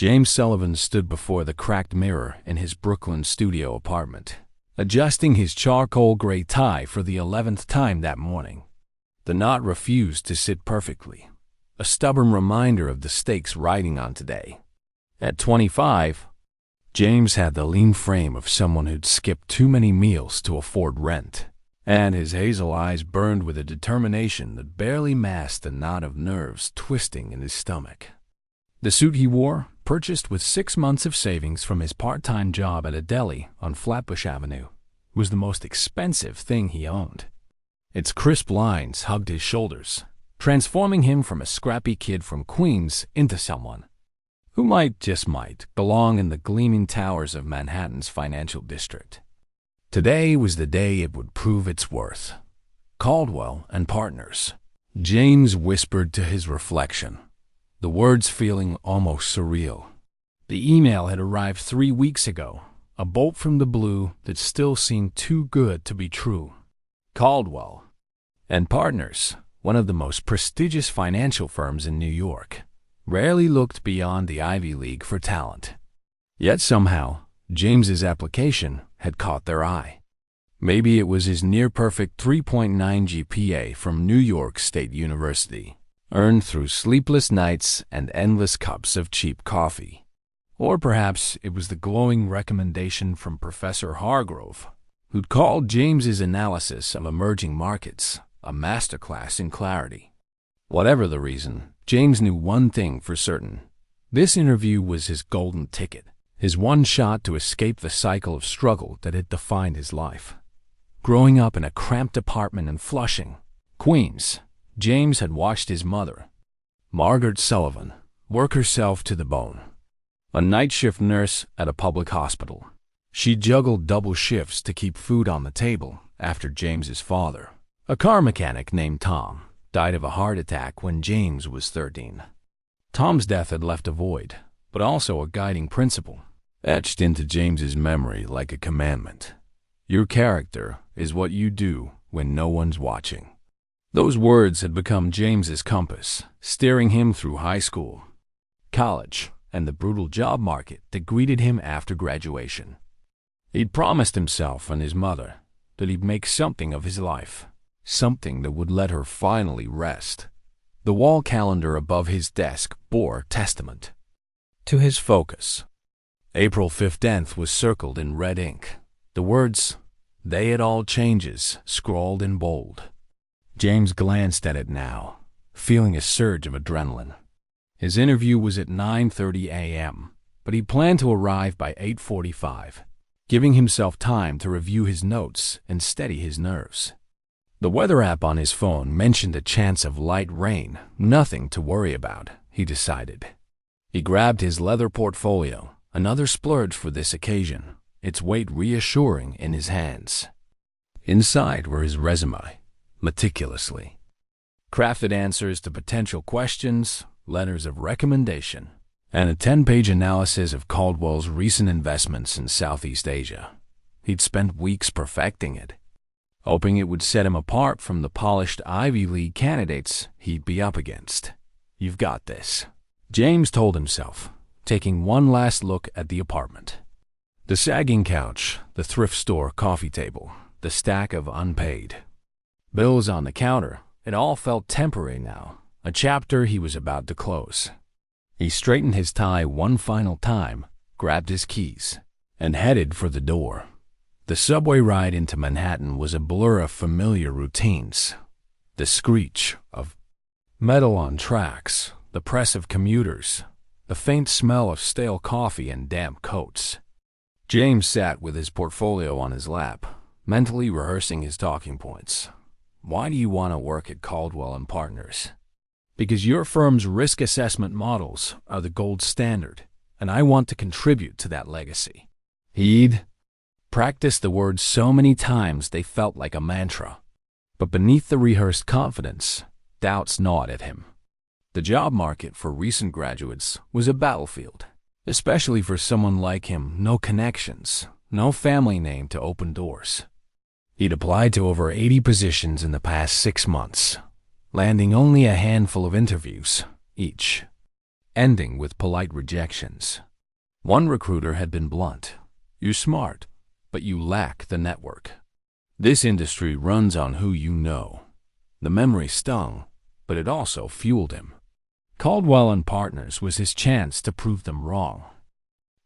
James Sullivan stood before the cracked mirror in his Brooklyn studio apartment, adjusting his charcoal gray tie for the 11th time that morning. The knot refused to sit perfectly, a stubborn reminder of the stakes riding on today. At 25, James had the lean frame of someone who'd skipped too many meals to afford rent, and his hazel eyes burned with a determination that barely masked the knot of nerves twisting in his stomach. The suit he wore, purchased with 6 months of savings from his part-time job at a deli on Flatbush Avenue, was the most expensive thing he owned. Its crisp lines hugged his shoulders, transforming him from a scrappy kid from Queens into someone who just might, belong in the gleaming towers of Manhattan's financial district. Today was the day it would prove its worth. Caldwell and Partners. James whispered to his reflection, the words feeling almost surreal. The email had arrived 3 weeks ago, a bolt from the blue that still seemed too good to be true. Caldwell and Partners, one of the most prestigious financial firms in New York, rarely looked beyond the Ivy League for talent. Yet somehow, James's application had caught their eye. Maybe it was his near-perfect 3.9 GPA from New York State University, earned through sleepless nights and endless cups of cheap coffee. Or perhaps it was the glowing recommendation from Professor Hargrove, who'd called James's analysis of emerging markets a masterclass in clarity. Whatever the reason, James knew one thing for certain. This interview was his golden ticket, his one shot to escape the cycle of struggle that had defined his life. Growing up in a cramped apartment in Flushing, Queens, James had watched his mother, Margaret Sullivan, work herself to the bone. A night shift nurse at a public hospital, she juggled double shifts to keep food on the table after James's father, a car mechanic named Tom, died of a heart attack when James was 13. Tom's death had left a void, but also a guiding principle, etched into James's memory like a commandment. Your character is what you do when no one's watching. Those words had become James's compass, steering him through high school, college, and the brutal job market that greeted him after graduation. He'd promised himself and his mother that he'd make something of his life, something that would let her finally rest. The wall calendar above his desk bore testament to his focus. April 15th was circled in red ink, the words, "They it all changes," scrawled in bold. James glanced at it now, feeling a surge of adrenaline. His interview was at 9:30 a.m., but he planned to arrive by 8:45, giving himself time to review his notes and steady his nerves. The weather app on his phone mentioned a chance of light rain, nothing to worry about, he decided. He grabbed his leather portfolio, another splurge for this occasion, its weight reassuring in his hands. Inside were his resume, meticulously crafted answers to potential questions, letters of recommendation, and a 10-page analysis of Caldwell's recent investments in Southeast Asia. He'd spent weeks perfecting it, hoping it would set him apart from the polished Ivy League candidates he'd be up against. "You've got this," James told himself, taking one last look at the apartment. The sagging couch, the thrift store coffee table, the stack of unpaid bills on the counter, it all felt temporary now, a chapter he was about to close. He straightened his tie one final time, grabbed his keys, and headed for the door. The subway ride into Manhattan was a blur of familiar routines. The screech of metal on tracks, the press of commuters, the faint smell of stale coffee and damp coats. James sat with his portfolio on his lap, mentally rehearsing his talking points. Why do you want to work at Caldwell and Partners? Because your firm's risk assessment models are the gold standard, and I want to contribute to that legacy. He'd practiced the words so many times they felt like a mantra. But beneath the rehearsed confidence, doubts gnawed at him. The job market for recent graduates was a battlefield, especially for someone like him, no connections, no family name to open doors. He'd applied to over 80 positions in the past 6 months, landing only a handful of interviews each. ending with polite rejections. One recruiter had been blunt. "You're smart, but you lack the network. This industry runs on who you know." The memory stung, but it also fueled him. Caldwell and Partners was his chance to prove them wrong.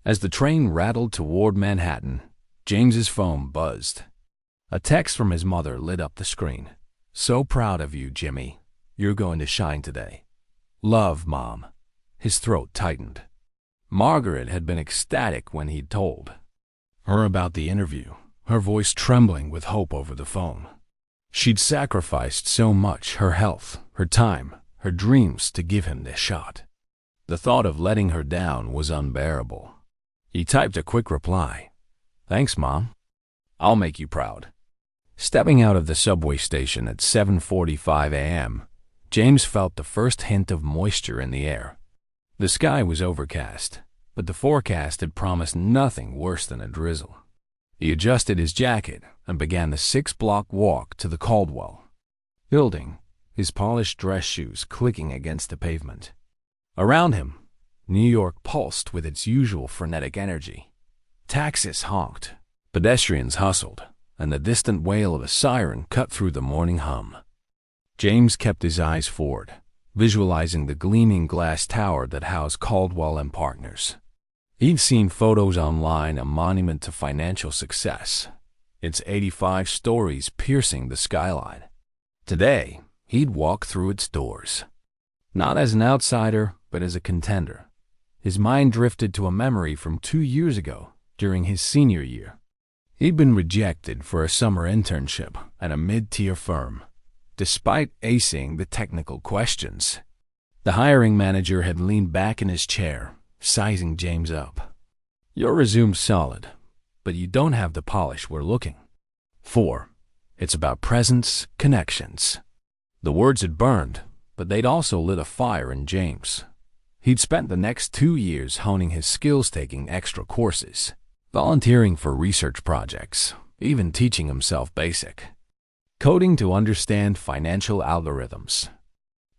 As the train rattled toward Manhattan, James's phone buzzed. A text from his mother lit up the screen. "So proud of you, Jimmy. You're going to shine today. Love, Mom." His throat tightened. Margaret had been ecstatic when he'd told her about the interview, her voice trembling with hope over the phone. She'd sacrificed so much, her health, her time, her dreams, to give him this shot. The thought of letting her down was unbearable. He typed a quick reply. "Thanks, Mom. I'll make you proud." Stepping out of the subway station at 7:45 a.m., James felt the first hint of moisture in the air. The sky was overcast, but the forecast had promised nothing worse than a drizzle. He adjusted his jacket and began the 6-block walk to the Caldwell building, his polished dress shoes clicking against the pavement. Around him, New York pulsed with its usual frenetic energy. Taxis honked, pedestrians hustled, and the distant wail of a siren cut through the morning hum. James kept his eyes forward, visualizing the gleaming glass tower that housed Caldwell and Partners. He'd seen photos online, a monument to financial success, its 85 stories piercing the skyline. Today, he'd walk through its doors. Not as an outsider, but as a contender. His mind drifted to a memory from 2 years ago, during his senior year. He'd been rejected for a summer internship at a mid-tier firm, despite acing the technical questions. The hiring manager had leaned back in his chair, sizing James up. "Your resume's solid, but you don't have the polish we're looking for. It's about presence, connections." The words had burned, but they'd also lit a fire in James. He'd spent the next 2 years honing his skills, taking extra courses, volunteering for research projects, even teaching himself basic coding to understand financial algorithms.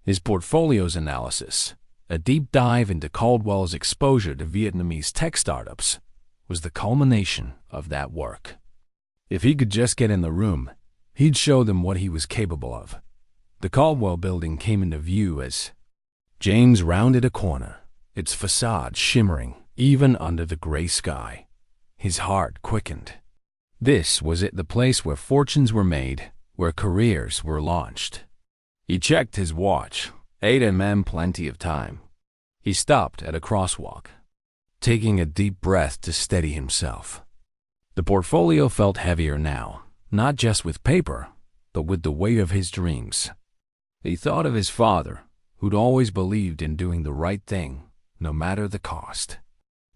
His portfolio's analysis, a deep dive into Caldwell's exposure to Vietnamese tech startups, was the culmination of that work. If he could just get in the room, he'd show them what he was capable of. The Caldwell building came into view as James rounded a corner, its facade shimmering even under the gray sky. His heart quickened. This was it, the place where fortunes were made, where careers were launched. He checked his watch. 8 a.m., plenty of time. He stopped at a crosswalk, taking a deep breath to steady himself. The portfolio felt heavier now, not just with paper, but with the weight of his dreams. He thought of his father, who'd always believed in doing the right thing, no matter the cost.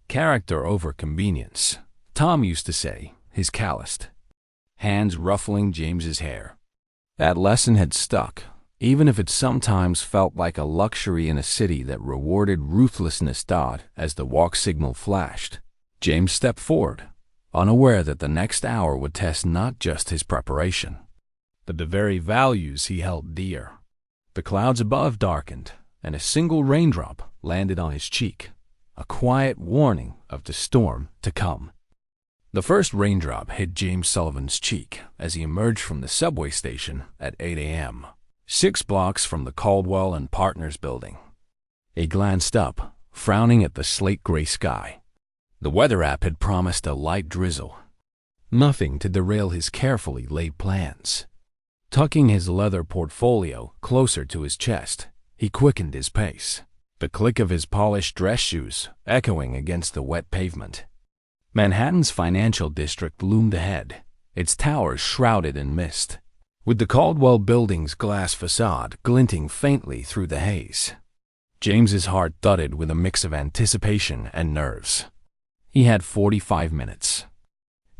Character over convenience, Tom used to say, his calloused hands ruffling James's hair. That lesson had stuck, even if it sometimes felt like a luxury in a city that rewarded ruthlessness. As the walk signal flashed, James stepped forward, unaware that the next hour would test not just his preparation, but the very values he held dear. The clouds above darkened, and a single raindrop landed on his cheek, a quiet warning of the storm to come. The first raindrop hit James Sullivan's cheek as he emerged from the subway station at 8 a.m., 6 blocks from the Caldwell and Partners building. He glanced up, frowning at the slate-gray sky. The weather app had promised a light drizzle, nothing to derail his carefully laid plans. Tucking his leather portfolio closer to his chest, he quickened his pace, the click of his polished dress shoes echoing against the wet pavement. Manhattan's financial district loomed ahead, its towers shrouded in mist, with the Caldwell building's glass facade glinting faintly through the haze. James's heart thudded with a mix of anticipation and nerves. He had 45 minutes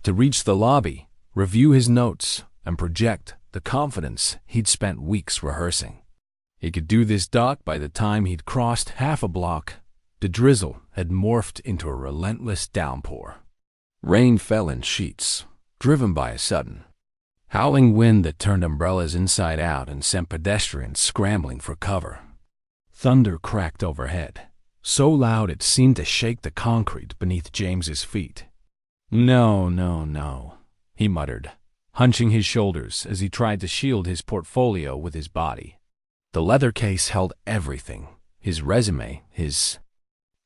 to reach the lobby, review his notes, and project the confidence he'd spent weeks rehearsing. He could do this by the time he'd crossed half a block. The drizzle had morphed into a relentless downpour. Rain fell in sheets, driven by a sudden, howling wind that turned umbrellas inside out and sent pedestrians scrambling for cover. Thunder cracked overhead, so loud it seemed to shake the concrete beneath James's feet. "No, no, no," he muttered, hunching his shoulders as he tried to shield his portfolio with his body. The leather case held everything: his resume, his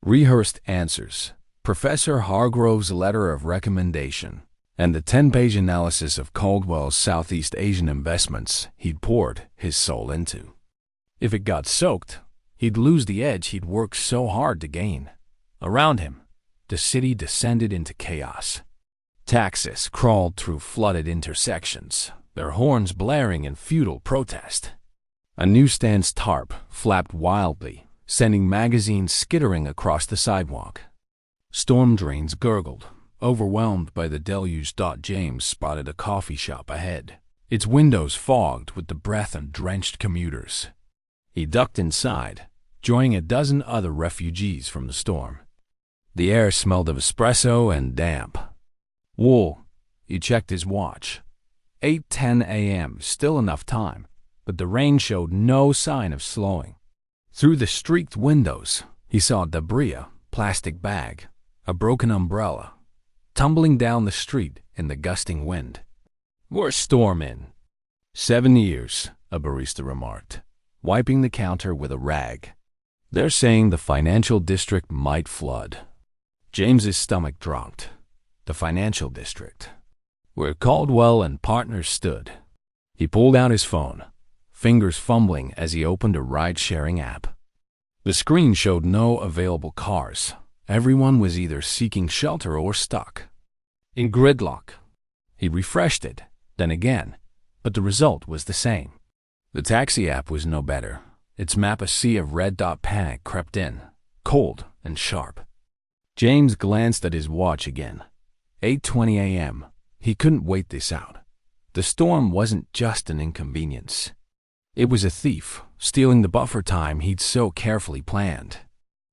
rehearsed answers, Professor Hargrove's letter of recommendation, and the 10-page analysis of Caldwell's Southeast Asian investments he'd poured his soul into. If it got soaked, he'd lose the edge he'd worked so hard to gain. Around him, the city descended into chaos. Taxis crawled through flooded intersections, their horns blaring in futile protest. A newsstand's tarp flapped wildly, sending magazines skittering across the sidewalk. Storm drains gurgled, overwhelmed by the deluge. James spotted a coffee shop ahead, its windows fogged with the breath of drenched commuters. He ducked inside, joining a dozen other refugees from the storm. The air smelled of espresso and damp. Wool. He checked his watch. 8:10 a.m., still enough time, but the rain showed no sign of slowing. Through the streaked windows, he saw debris, a plastic bag, a broken umbrella, tumbling down the street in the gusting wind. "Worst storm in 7 years," a barista remarked, wiping the counter with a rag. "They're saying the financial district might flood." James's stomach dropped. The financial district, where Caldwell and partners stood. He pulled out his phone, fingers fumbling as he opened a ride-sharing app. The screen showed no available cars. Everyone was either seeking shelter or stuck in gridlock. He refreshed it, then again, but the result was the same. The taxi app was no better. Its map a sea of red dot. Panic crept in, cold and sharp. James glanced at his watch again. 8:20 a.m. He couldn't wait this out. The storm wasn't just an inconvenience. It was a thief, stealing the buffer time he'd so carefully planned.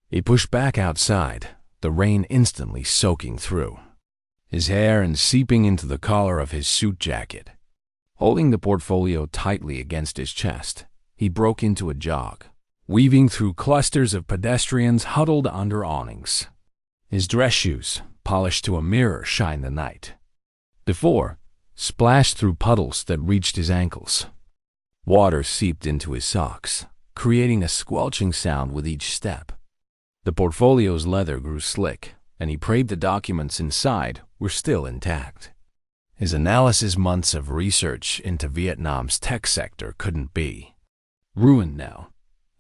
He pushed back outside, the rain instantly soaking through his hair and seeping into the collar of his suit jacket. Holding the portfolio tightly against his chest, he broke into a jog, weaving through clusters of pedestrians huddled under awnings. His dress shoes, polished to a mirror, shined the night. Before, splashed through puddles that reached his ankles. Water seeped into his socks, creating a squelching sound with each step. The portfolio's leather grew slick, and he prayed the documents inside were still intact. His analysis, months of research into Vietnam's tech sector, couldn't be ruined now.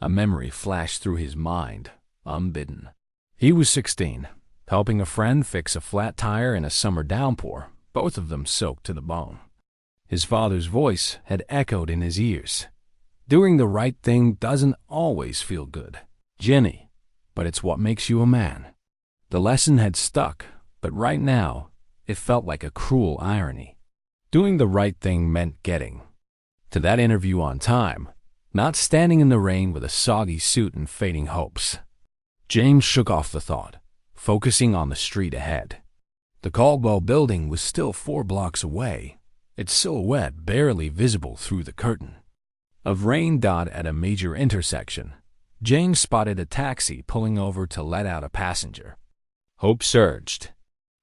A memory flashed through his mind, unbidden. He was 16, helping a friend fix a flat tire in a summer downpour, both of them soaked to the bone. His father's voice had echoed in his ears. "Doing the right thing doesn't always feel good, Jenny, but it's what makes you a man." The lesson had stuck, but right now, it felt like a cruel irony. Doing the right thing meant getting to that interview on time, not standing in the rain with a soggy suit and fading hopes. James shook off the thought, focusing on the street ahead. The Caldwell building was still 4 blocks away, its silhouette barely visible through the curtain of rain. At a major intersection, James spotted a taxi pulling over to let out a passenger. Hope surged.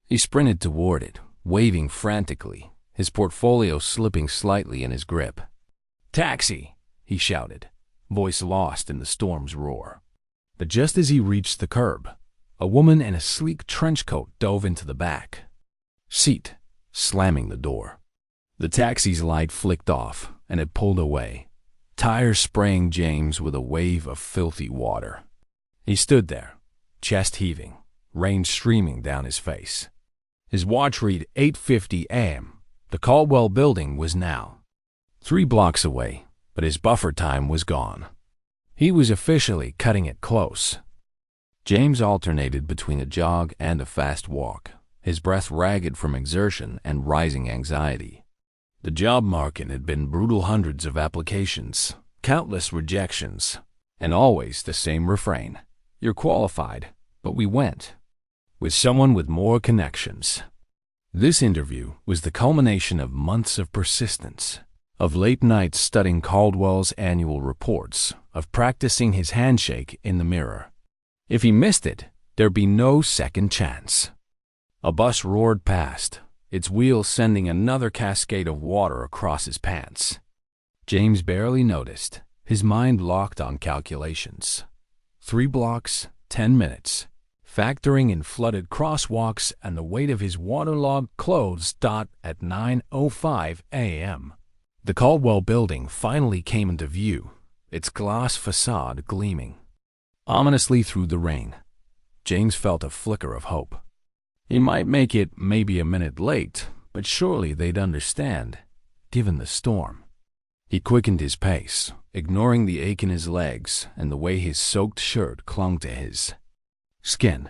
He sprinted toward it, waving frantically, his portfolio slipping slightly in his grip. "Taxi!" he shouted, voice lost in the storm's roar. But just as he reached the curb, a woman in a sleek trench coat dove into the back seat, slamming the door. The taxi's light flicked off, and it pulled away, tires spraying James with a wave of filthy water. He stood there, chest heaving, rain streaming down his face. His watch read 8:50 a.m. The Caldwell building was now 3 blocks away, but his buffer time was gone. He was officially cutting it close. James alternated between a jog and a fast walk, his breath ragged from exertion and rising anxiety. The job market had been brutal: hundreds of applications, countless rejections, and always the same refrain: "You're qualified, but we went with someone with more connections." This interview was the culmination of months of persistence, of late nights studying Caldwell's annual reports, of practicing his handshake in the mirror. If he missed it, there'd be no second chance. A bus roared past, its wheels sending another cascade of water across his pants. James barely noticed, his mind locked on calculations. 3 blocks, 10 minutes, factoring in flooded crosswalks and the weight of his waterlogged clothes. At 9:05 a.m., the Caldwell building finally came into view, its glass facade gleaming ominously through the rain. James felt a flicker of hope. He might make it maybe a minute late, but surely they'd understand, given the storm. He quickened his pace, ignoring the ache in his legs and the way his soaked shirt clung to his skin.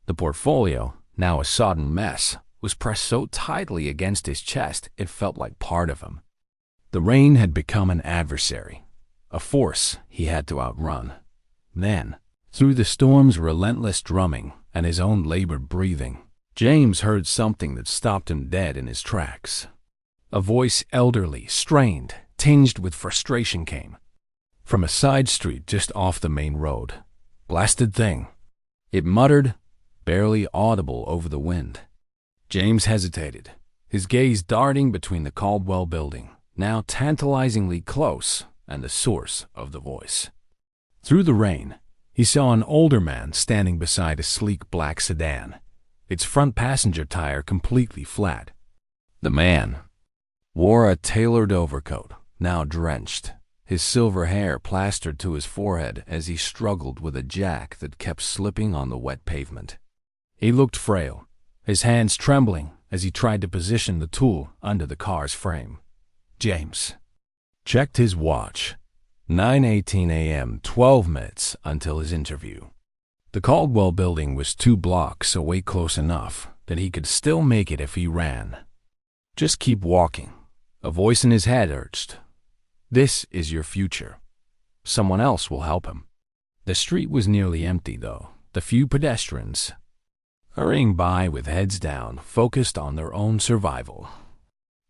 The portfolio, now a sodden mess, was pressed so tightly against his chest it felt like part of him. The rain had become an adversary, a force he had to outrun. Then, through the storm's relentless drumming and his own labored breathing, James heard something that stopped him dead in his tracks. A voice, elderly, strained, tinged with frustration, came from a side street just off the main road. "Blasted thing," it muttered, barely audible over the wind. James hesitated, his gaze darting between the Caldwell building, now tantalizingly close, and the source of the voice. Through the rain, he saw an older man standing beside a sleek black sedan, its front passenger tire completely flat. The man wore a tailored overcoat, now drenched, his silver hair plastered to his forehead as he struggled with a jack that kept slipping on the wet pavement. He looked frail, his hands trembling as he tried to position the tool under the car's frame. James checked his watch. 9:18 a.m., 12 minutes until his interview. The Caldwell building was 2 blocks away, close enough that he could still make it if he ran. "Just keep walking," a voice in his head urged. "This is your future. Someone else will help him." The street was nearly empty, though, the few pedestrians hurrying by with heads down, focused on their own survival.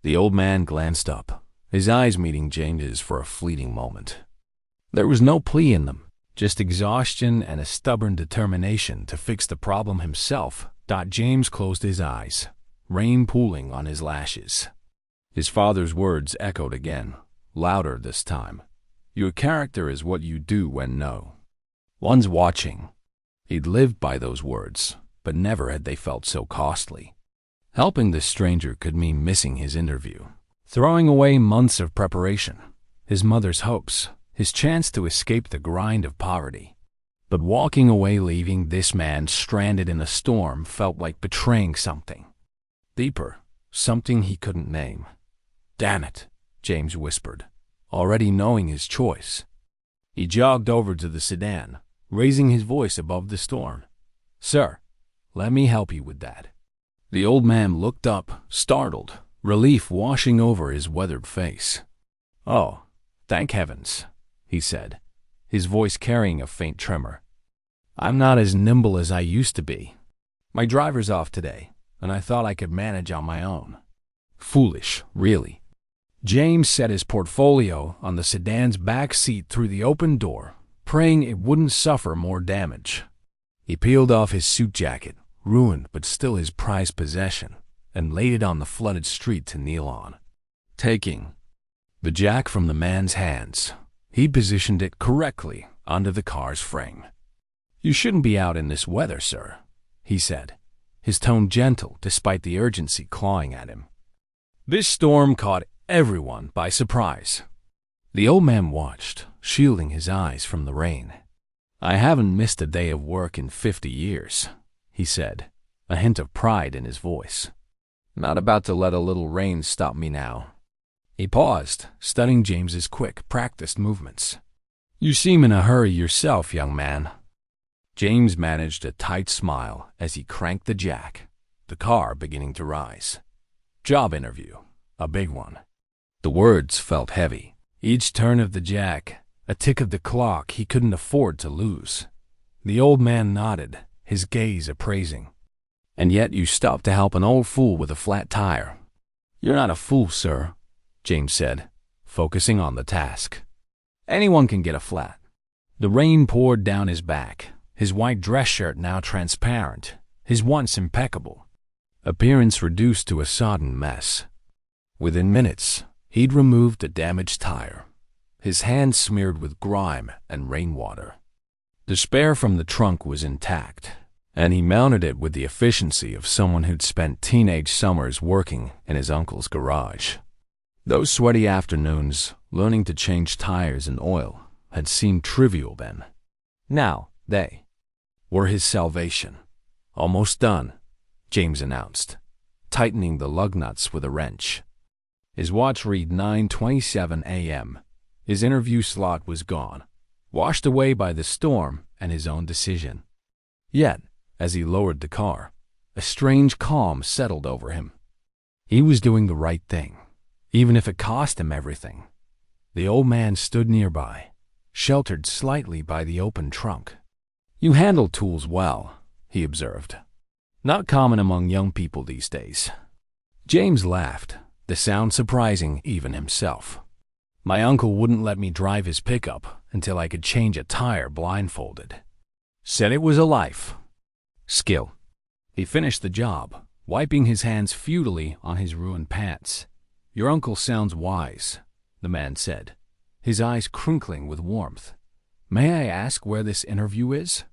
The old man glanced up, his eyes meeting James's for a fleeting moment. There was no plea in them, just exhaustion and a stubborn determination to fix the problem himself. James closed his eyes, rain pooling on his lashes. His father's words echoed again, louder this time. "Your character is what you do when no one's watching." He'd lived by those words, but never had they felt so costly. Helping this stranger could mean missing his interview, throwing away months of preparation, his mother's hopes, his chance to escape the grind of poverty. But walking away, leaving this man stranded in a storm, felt like betraying something deeper, something he couldn't name. "Damn it," James whispered, already knowing his choice. He jogged over to the sedan, raising his voice above the storm. "Sir, let me help you with that." The old man looked up, startled, relief washing over his weathered face. "Oh, thank heavens," he said, his voice carrying a faint tremor. "I'm not as nimble as I used to be. My driver's off today, and I thought I could manage on my own." Foolish, really. James set his portfolio on the sedan's back seat through the open door, praying it wouldn't suffer more damage. He peeled off his suit jacket, ruined but still his prized possession, and laid it on the flooded street to kneel on. Taking the jack from the man's hands, he positioned it correctly under the car's frame. "You shouldn't be out in this weather, sir," he said, his tone gentle despite the urgency clawing at him. This storm caught everyone by surprise. The old man watched, shielding his eyes from the rain. "I haven't missed a day of work in 50 years, he said, a hint of pride in his voice. "Not about to let a little rain stop me now." He paused, studying James's quick, practiced movements. "You seem in a hurry yourself, young man." James managed a tight smile as he cranked the jack, the car beginning to rise. "Job interview, a big one." The words felt heavy. Each turn of the jack, a tick of the clock he couldn't afford to lose. The old man nodded, his gaze appraising. "And yet you stopped to help an old fool with a flat tire." "You're not a fool, sir," James said, focusing on the task. "Anyone can get a flat." The rain poured down his back, his white dress shirt now transparent, his once impeccable appearance reduced to a sodden mess. Within minutes, he'd removed the damaged tire, his hands smeared with grime and rainwater. The spare from the trunk was intact, and he mounted it with the efficiency of someone who'd spent teenage summers working in his uncle's garage. Those sweaty afternoons, learning to change tires and oil, had seemed trivial then. Now, they were his salvation. Almost done, James announced, tightening the lug nuts with a wrench. His watch read 9:27 a.m. His interview slot was gone, washed away by the storm and his own decision. Yet, as he lowered the car, a strange calm settled over him. He was doing the right thing, even if it cost him everything. The old man stood nearby, sheltered slightly by the open trunk. "You handle tools well," he observed. "Not common among young people these days." James laughed, the sound surprising even himself. "My uncle wouldn't let me drive his pickup until I could change a tire blindfolded. Said it was a life. Skill." He finished the job, wiping his hands futilely on his ruined pants. "Your uncle sounds wise," the man said, his eyes crinkling with warmth. "May I ask where this interview is?"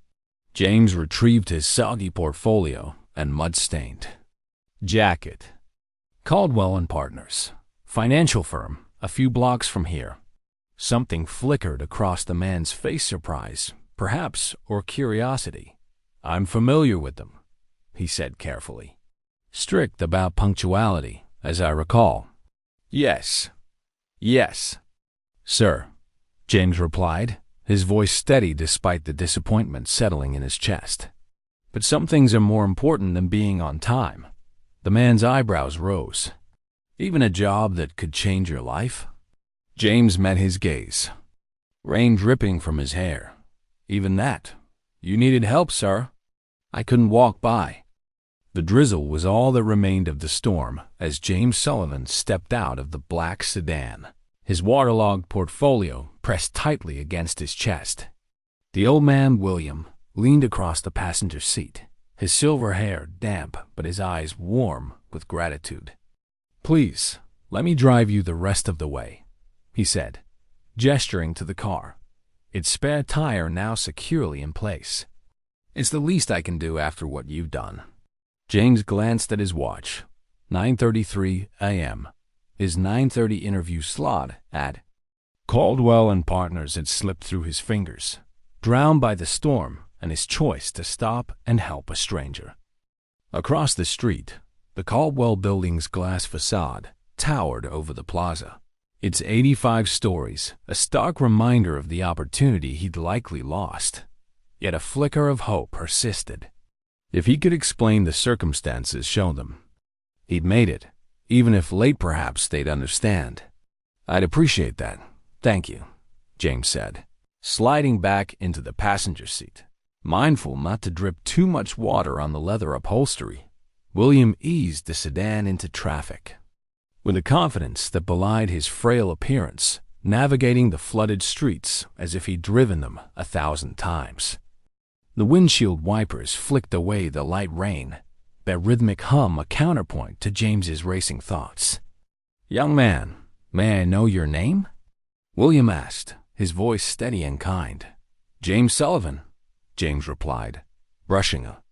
James retrieved his soggy portfolio and mud-stained jacket. "Caldwell and Partners, financial firm, a few blocks from here." Something flickered across the man's face, surprise, perhaps, or curiosity. "I'm familiar with them," he said carefully. "Strict about punctuality, as I recall." Yes, sir," James replied, his voice steady despite the disappointment settling in his chest. "But some things are more important than being on time." The man's eyebrows rose. "Even a job that could change your life?" James met his gaze. Rain dripping from his hair. "Even that. You needed help, sir. I couldn't walk by." The drizzle was all that remained of the storm as James Sullivan stepped out of the black sedan, his waterlogged portfolio pressed tightly against his chest. The old man, William, leaned across the passenger seat, his silver hair damp but his eyes warm with gratitude. "Please, let me drive you the rest of the way," he said, gesturing to the car, its spare tire now securely in place. "It's the least I can do after what you've done." James glanced at his watch. 9:33 a.m. His 9:30 interview slot at Caldwell and Partners had slipped through his fingers, drowned by the storm and his choice to stop and help a stranger. Across the street, the Caldwell building's glass facade towered over the plaza, its 85 stories a stark reminder of the opportunity he'd likely lost. Yet a flicker of hope persisted. If he could explain the circumstances, show them he'd made it, even if late perhaps they'd understand. "I'd appreciate that, thank you," James said, sliding back into the passenger seat. Mindful not to drip too much water on the leather upholstery, William eased the sedan into traffic. With a confidence that belied his frail appearance, navigating the flooded streets as if he'd driven them 1,000 times. The windshield wipers flicked away the light rain, their rhythmic hum a counterpoint to James's racing thoughts. "Young man, may I know your name?" William asked, his voice steady and kind. "James Sullivan," James replied, brushing a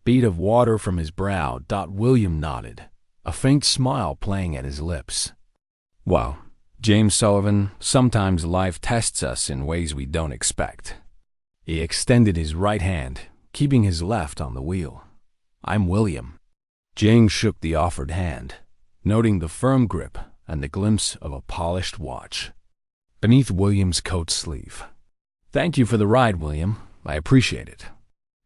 bead of water from his brow. William nodded, a faint smile playing at his lips. "Well, James Sullivan, sometimes life tests us in ways we don't expect." He extended his right hand, keeping his left on the wheel. "I'm William." James shook the offered hand, noting the firm grip and the glimpse of a polished watch beneath William's coat sleeve. "Thank you for the ride, William. I appreciate it."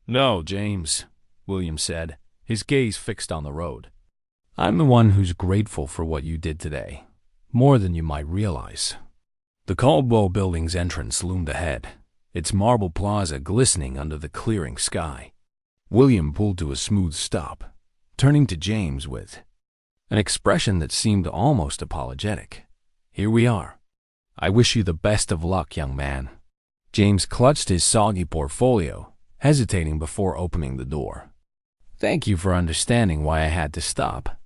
"No, James," William said, his gaze fixed on the road. "I'm the one who's grateful for what you did today, more than you might realize." The Caldwell building's entrance loomed ahead, its marble plaza glistening under the clearing sky. William pulled to a smooth stop, turning to James with an expression that seemed almost apologetic. "Here we are. I wish you the best of luck, young man." James clutched his soggy portfolio, hesitating before opening the door. "Thank you for understanding why I had to stop."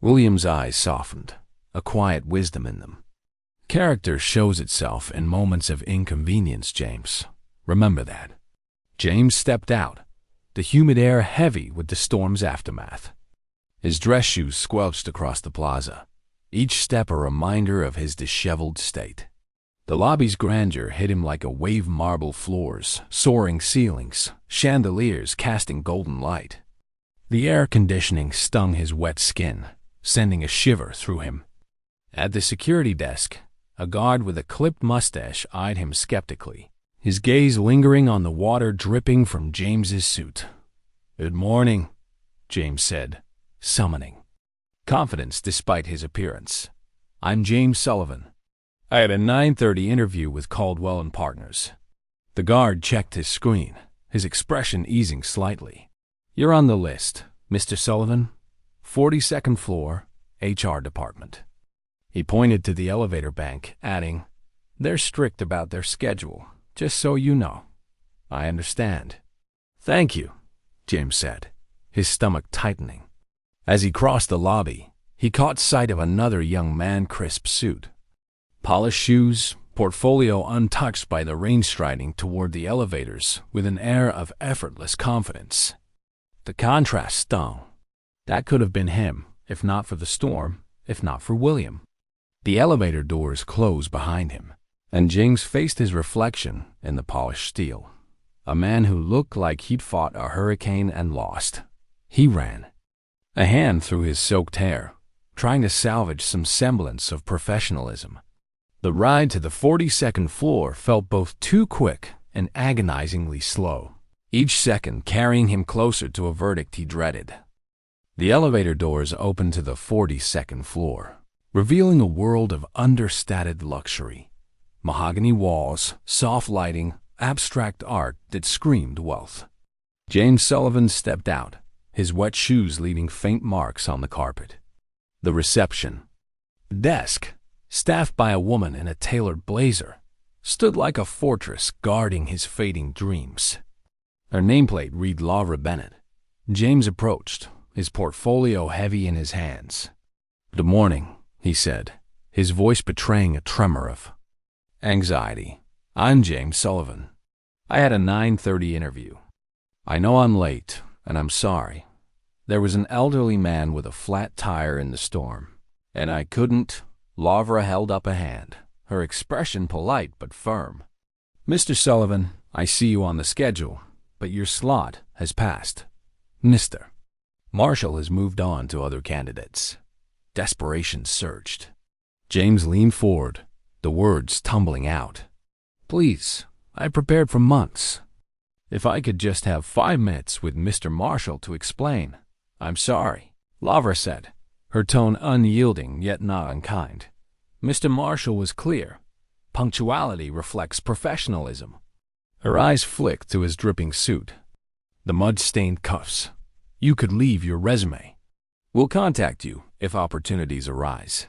William's eyes softened, a quiet wisdom in them. "Character shows itself in moments of inconvenience, James. Remember that." James stepped out, the humid air heavy with the storm's aftermath. His dress shoes squelched across the plaza, each step a reminder of his disheveled state. The lobby's grandeur hit him like a wave, marble floors, soaring ceilings, chandeliers casting golden light. The air conditioning stung his wet skin, sending a shiver through him. At the security desk, a guard with a clipped mustache eyed him skeptically, his gaze lingering on the water dripping from James's suit. "Good morning," James said, summoning confidence despite his appearance. "I'm James Sullivan. I had a 9:30 interview with Caldwell and Partners." The guard checked his screen, his expression easing slightly. "You're on the list, Mr. Sullivan. 42nd floor, HR department." He pointed to the elevator bank, adding, "They're strict about their schedule, just so you know." "I understand." "Thank you," James said, his stomach tightening. As he crossed the lobby, he caught sight of another young man, crisp suit, polished shoes, portfolio untouched by the rain, striding toward the elevators with an air of effortless confidence. The contrast stung. That could have been him, if not for the storm, if not for William. The elevator doors closed behind him, and James faced his reflection in the polished steel. A man who looked like he'd fought a hurricane and lost. He ran, a hand through his soaked hair, trying to salvage some semblance of professionalism. The ride to the 42nd floor felt both too quick and agonizingly slow, each second carrying him closer to a verdict he dreaded. The elevator doors opened to the 42nd floor, revealing a world of understated luxury. Mahogany walls, soft lighting, abstract art that screamed wealth. James Sullivan stepped out, his wet shoes leaving faint marks on the carpet. The reception desk, staffed by a woman in a tailored blazer, stood like a fortress guarding his fading dreams. Her nameplate read Laura Bennett. James approached, his portfolio heavy in his hands. "Good morning," he said, his voice betraying a tremor of anxiety. "I'm James Sullivan. I had a 9:30 interview. I know I'm late, and I'm sorry. There was an elderly man with a flat tire in the storm, and I couldn't—" Lavra held up a hand, her expression polite but firm. "Mr. Sullivan, I see you on the schedule, but your slot has passed. Mr. Marshall has moved on to other candidates." Desperation surged. James leaned forward, the words tumbling out. "Please, I prepared for months. If I could just have 5 minutes with Mr. Marshall to explain." "I'm sorry," Lavra said, her tone unyielding yet not unkind. "Mr. Marshall was clear. Punctuality reflects professionalism." Her eyes flicked to his dripping suit, the mud-stained cuffs. "You could leave your resume. We'll contact you if opportunities arise."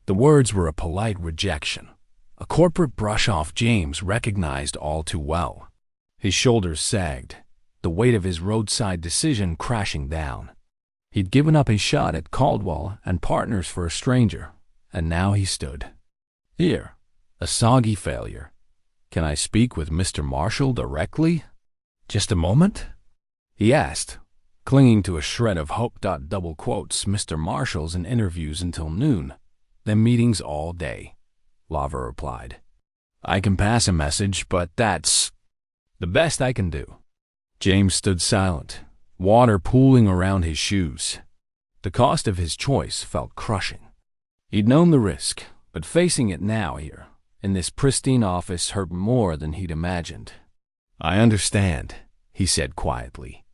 The words were a polite rejection, a corporate brush-off James recognized all too well. His shoulders sagged, the weight of his roadside decision crashing down. He'd given up his shot at Caldwell and Partners for a stranger, and now he stood here, a soggy failure. "Can I speak with Mr. Marshall directly?" "Just a moment?" he asked, clinging to a shred of hope. Double quotes, "Mr. Marshall's in interviews until noon, then meetings all day," Lavra replied. "I can pass a message, but that's the best I can do." James stood silent, water pooling around his shoes. The cost of his choice felt crushing. He'd known the risk, but facing it now here, in this pristine office, hurt more than he'd imagined. "I understand," he said quietly.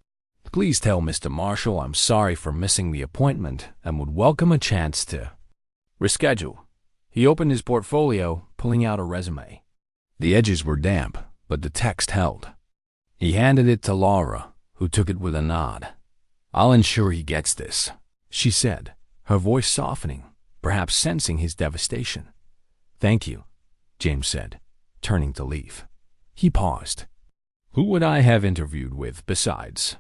"Please tell Mr. Marshall I'm sorry for missing the appointment and would welcome a chance to reschedule." He opened his portfolio, pulling out a resume. The edges were damp, but the text held. He handed it to Laura, who took it with a nod. "I'll ensure he gets this," she said, her voice softening, perhaps sensing his devastation. "Thank you," James said, turning to leave. He paused. Who would I have interviewed with besides?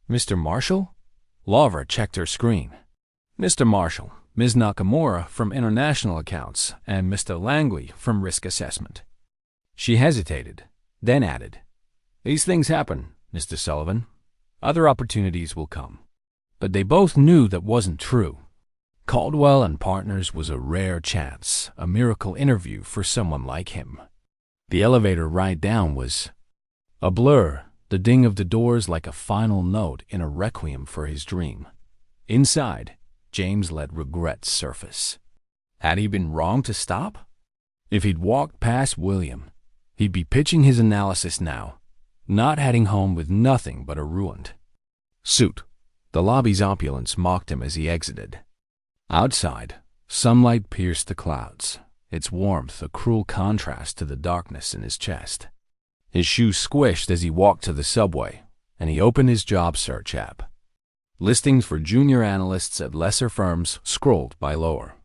Mr. Marshall? Laura checked her screen. Mr. Marshall, Ms. Nakamura from International Accounts, and Mr. Langley from Risk Assessment. She hesitated, then added, These things happen, Mr. Sullivan. Other opportunities will come. But they both knew that wasn't true. Caldwell and Partners was a rare chance, a miracle interview for someone like him. The elevator ride down was a blur, the ding of the doors like a final note in a requiem for his dream. Inside, James let regret surface. Had he been wrong to stop? If he'd walked past William, he'd be pitching his analysis now, not heading home with nothing but a ruined suit. The lobby's opulence mocked him as he exited. Outside, sunlight pierced the clouds, its warmth a cruel contrast to the darkness in his chest. His shoes squished as he walked to the subway, and he opened his job search app. Listings for junior analysts at lesser firms scrolled by lower.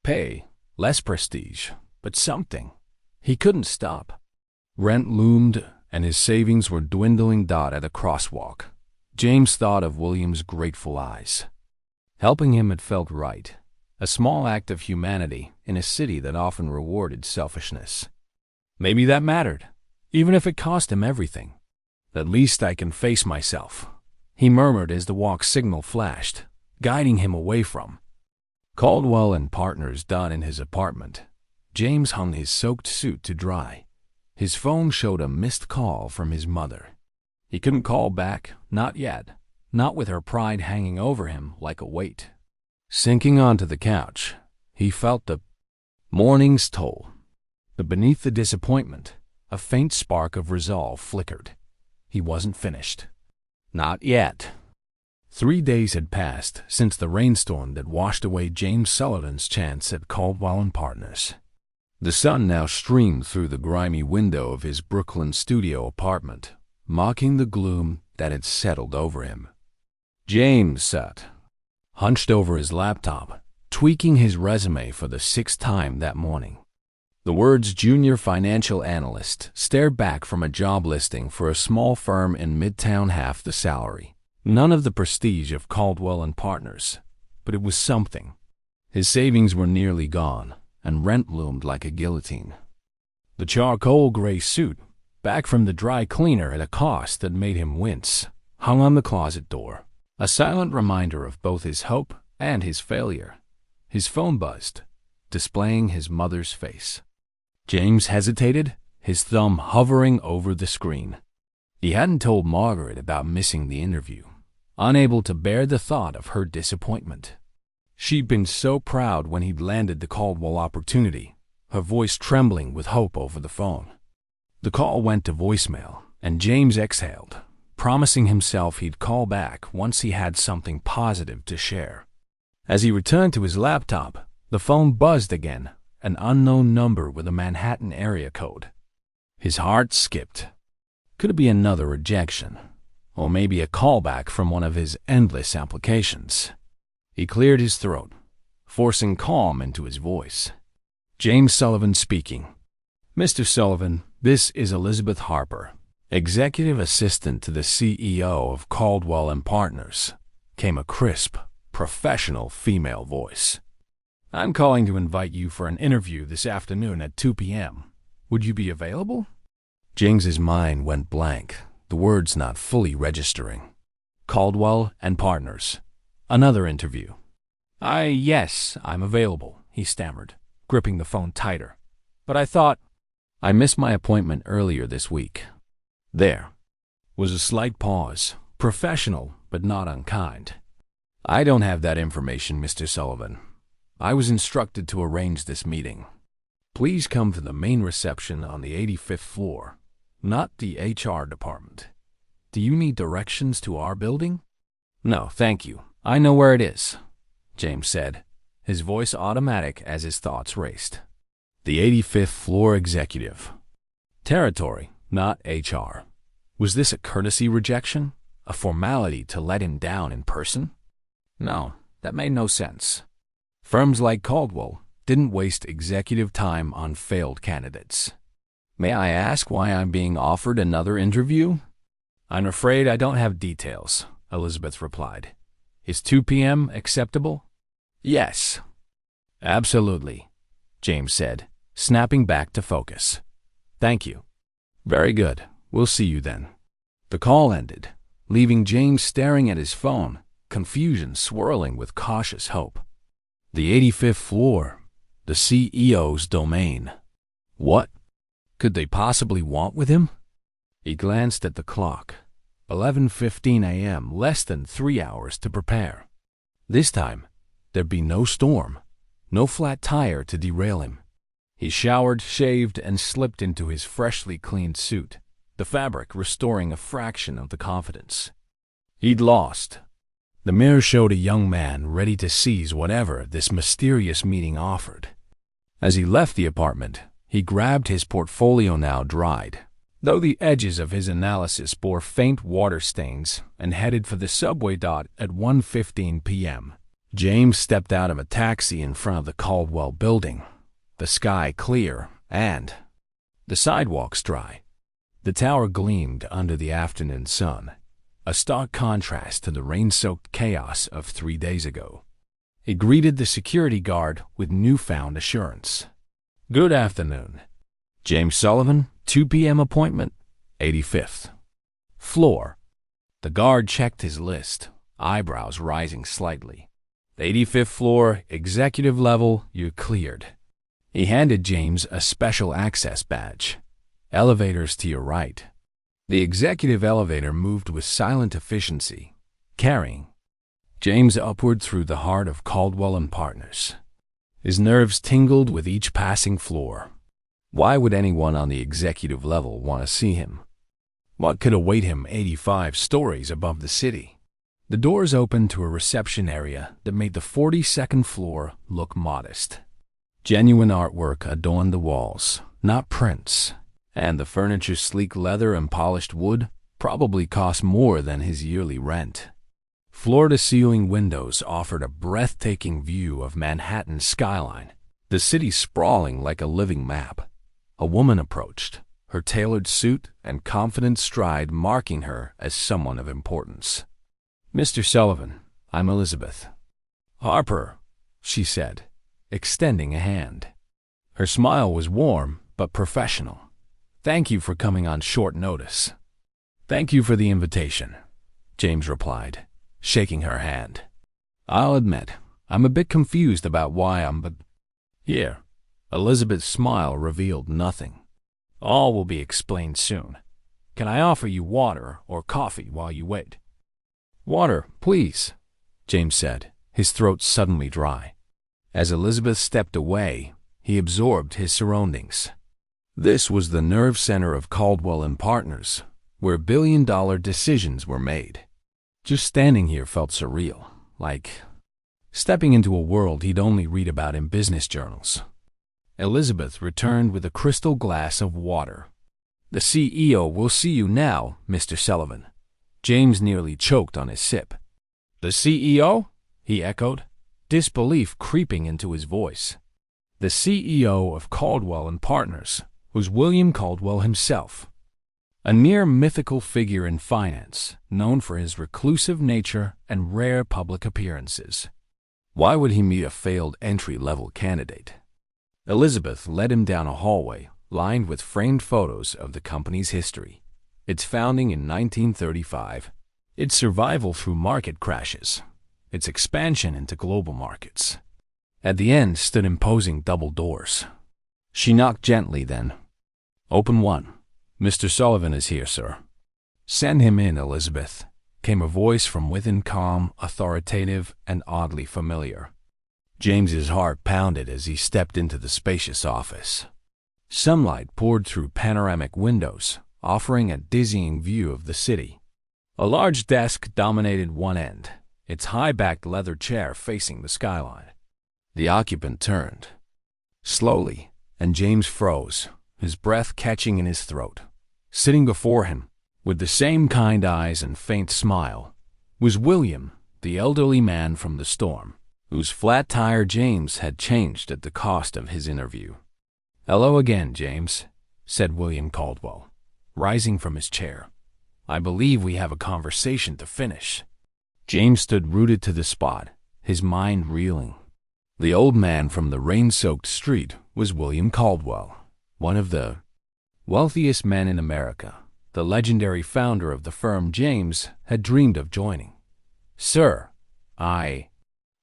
Pay, less prestige, but something. He couldn't stop. Rent loomed, and his savings were dwindling at a crosswalk. James thought of William's grateful eyes. Helping him had felt right, a small act of humanity in a city that often rewarded selfishness. Maybe that mattered, even if it cost him everything. At least I can face myself, he murmured as the walk signal flashed, guiding him away from Caldwell and Partners done in his apartment. James hung his soaked suit to dry. His phone showed a missed call from his mother. He couldn't call back, not yet. Not with her pride hanging over him like a weight. Sinking onto the couch, he felt the morning's toll. But beneath the disappointment, a faint spark of resolve flickered. He wasn't finished. Not yet. 3 days had passed since the rainstorm that washed away James Sullivan's chance at Caldwell and Partners. The sun now streamed through the grimy window of his Brooklyn studio apartment, mocking the gloom that had settled over him. James sat, hunched over his laptop, tweaking his resume for the 6th time that morning. The words junior financial analyst stared back from a job listing for a small firm in Midtown, half the salary. None of the prestige of Caldwell and Partners, but it was something. His savings were nearly gone, and rent loomed like a guillotine. The charcoal gray suit, back from the dry cleaner at a cost that made him wince, hung on the closet door. A silent reminder of both his hope and his failure. His phone buzzed, displaying his mother's face. James hesitated, his thumb hovering over the screen. He hadn't told Margaret about missing the interview, unable to bear the thought of her disappointment. She'd been so proud when he'd landed the Caldwell opportunity, her voice trembling with hope over the phone. The call went to voicemail, and James exhaled, promising himself he'd call back once he had something positive to share. As he returned to his laptop, the phone buzzed again, an unknown number with a Manhattan area code. His heart skipped. Could it be another rejection? Or maybe a callback from one of his endless applications? He cleared his throat, forcing calm into his voice. James Sullivan speaking. Mr. Sullivan, this is Elizabeth Harper, Executive Assistant to the CEO of Caldwell and Partners, came a crisp, professional female voice. I'm calling to invite you for an interview this afternoon at 2 p.m. Would you be available? James's mind went blank, the words not fully registering. Caldwell and Partners. Another interview. Yes, I'm available, he stammered, gripping the phone tighter. But I thought, I missed my appointment earlier this week. There was a slight pause, professional but not unkind. I don't have that information, Mr. Sullivan. I was instructed to arrange this meeting. Please come to the main reception on the 85th floor, not the HR department. Do you need directions to our building? No, thank you. I know where it is, James said, his voice automatic as his thoughts raced. The 85th floor executive. Territory, not HR. Was this a courtesy rejection? A formality to let him down in person? No, that made no sense. Firms like Caldwell didn't waste executive time on failed candidates. May I ask why I'm being offered another interview? I'm afraid I don't have details, Elizabeth replied. Is 2 p.m. acceptable? Yes. Absolutely, James said, snapping back to focus. Thank you. Very good. We'll see you then. The call ended, leaving James staring at his phone, confusion swirling with cautious hope. The 85th floor, the CEO's domain. What could they possibly want with him? He glanced at the clock. 11:15 a.m., less than 3 hours to prepare. This time, there'd be no storm, no flat tire to derail him. He showered, shaved, and slipped into his freshly cleaned suit, the fabric restoring a fraction of the confidence he'd lost. The mirror showed a young man ready to seize whatever this mysterious meeting offered. As he left the apartment, he grabbed his portfolio, now dried, though the edges of his analysis bore faint water stains, and headed for the subway at 1:15 p.m. James stepped out of a taxi in front of the Caldwell building, the sky clear and the sidewalks dry. The tower gleamed under the afternoon sun, a stark contrast to the rain-soaked chaos of 3 days ago. He greeted the security guard with newfound assurance. Good afternoon. James Sullivan, 2 p.m. appointment, 85th floor. The guard checked his list, eyebrows rising slightly. The 85th floor, executive level, you're cleared. He handed James a special access badge. Elevators to your right. The executive elevator moved with silent efficiency, carrying James upward through the heart of Caldwell and Partners. His nerves tingled with each passing floor. Why would anyone on the executive level want to see him? What could await him 85 stories above the city? The doors opened to a reception area that made the 42nd floor look modest. Genuine artwork adorned the walls, not prints, and the furniture's sleek leather and polished wood probably cost more than his yearly rent. Floor-to-ceiling windows offered a breathtaking view of Manhattan's skyline, the city sprawling like a living map. A woman approached, her tailored suit and confident stride marking her as someone of importance. Mr. Sullivan, I'm Elizabeth. Harper, she said, extending a hand. Her smile was warm but professional. Thank you for coming on short notice. Thank you for the invitation, James replied, shaking her hand. I'll admit, I'm a bit confused about why but here. Elizabeth's smile revealed nothing. All will be explained soon. Can I offer you water or coffee while you wait? Water, please, James said, his throat suddenly dry. As Elizabeth stepped away, he absorbed his surroundings. This was the nerve center of Caldwell and Partners, where billion-dollar decisions were made. Just standing here felt surreal, like stepping into a world he'd only read about in business journals. Elizabeth returned with a crystal glass of water. The CEO will see you now, Mr. Sullivan. James nearly choked on his sip. The CEO? He echoed, disbelief creeping into his voice. The CEO of Caldwell and Partners was William Caldwell himself, a near mythical figure in finance, known for his reclusive nature and rare public appearances. Why would he meet a failed entry-level candidate? Elizabeth led him down a hallway lined with framed photos of the company's history, its founding in 1935, its survival through market crashes, its expansion into global markets. At the end stood imposing double doors. She knocked gently then. Open one. Mr. Sullivan is here, sir. Send him in, Elizabeth, came a voice from within, calm, authoritative, and oddly familiar. James's heart pounded as he stepped into the spacious office. Sunlight poured through panoramic windows, offering a dizzying view of the city. A large desk dominated one end, its high-backed leather chair facing the skyline. The occupant turned. Slowly, and James froze, his breath catching in his throat. Sitting before him, with the same kind eyes and faint smile, was William, the elderly man from the storm, whose flat tire James had changed at the cost of his interview. Hello again, James, said William Caldwell, rising from his chair. "I believe we have a conversation to finish." James stood rooted to the spot, his mind reeling. The old man from the rain-soaked street was William Caldwell, one of the wealthiest men in America, the legendary founder of the firm James had dreamed of joining. "Sir, I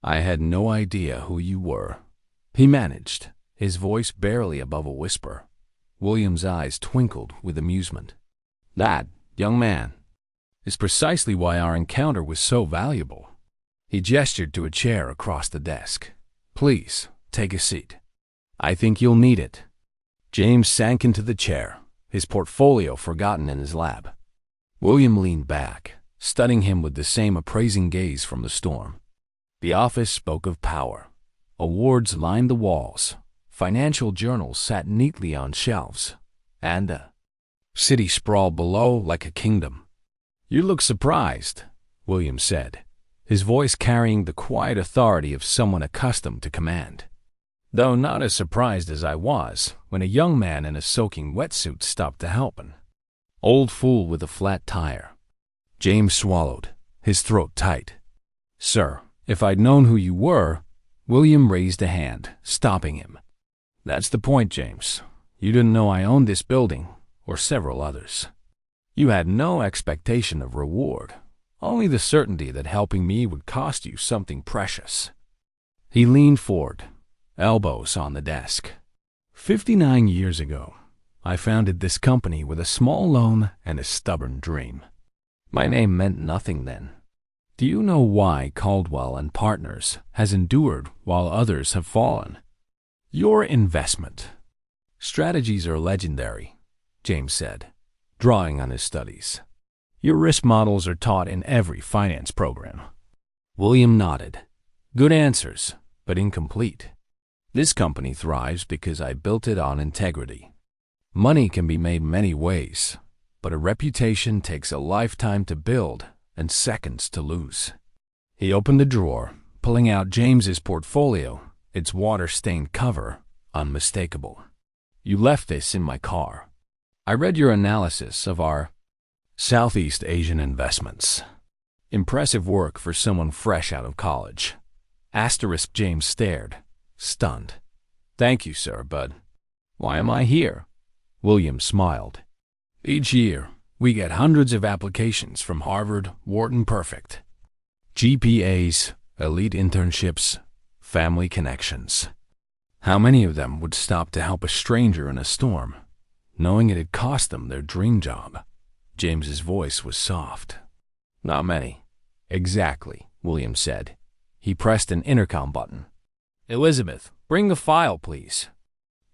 had no idea who you were," he managed, his voice barely above a whisper. William's eyes twinkled with amusement. "That, young man, is precisely why our encounter was so valuable." He gestured to a chair across the desk. "Please, take a seat. I think you'll need it." James sank into the chair, his portfolio forgotten in his lap. William leaned back, studying him with the same appraising gaze from the storm. The office spoke of power. Awards lined the walls, financial journals sat neatly on shelves, and the city sprawled below like a kingdom. "You look surprised," William said, his voice carrying the quiet authority of someone accustomed to command. "Though not as surprised as I was when a young man in a soaking wetsuit stopped to help an old fool with a flat tire." James swallowed, his throat tight. "Sir, if I'd known who you were—" William raised a hand, stopping him. "That's the point, James. You didn't know I owned this building, or several others. You had no expectation of reward, only the certainty that helping me would cost you something precious." He leaned forward, elbows on the desk. 59 years ago, I founded this company with a small loan and a stubborn dream. My name meant nothing then. Do you know why Caldwell and Partners has endured while others have fallen? Your investment strategies are legendary, James said, drawing on his studies. Your risk models are taught in every finance program. William nodded. Good answers, but incomplete. This company thrives because I built it on integrity. Money can be made many ways, but a reputation takes a lifetime to build and seconds to lose. He opened the drawer, pulling out James's portfolio, its water-stained cover unmistakable. You left this in my car. I read your analysis of our Southeast Asian investments. Impressive work for someone fresh out of college. Asterisk. James stared, stunned. Thank you, sir, but why am I here? William smiled. Each year, we get hundreds of applications from Harvard, Wharton Perfect. GPAs, elite internships, family connections. How many of them would stop to help a stranger in a storm, knowing it had cost them their dream job? James's voice was soft. Not many. Exactly, William said. He pressed an intercom button. Elizabeth, bring the file, please.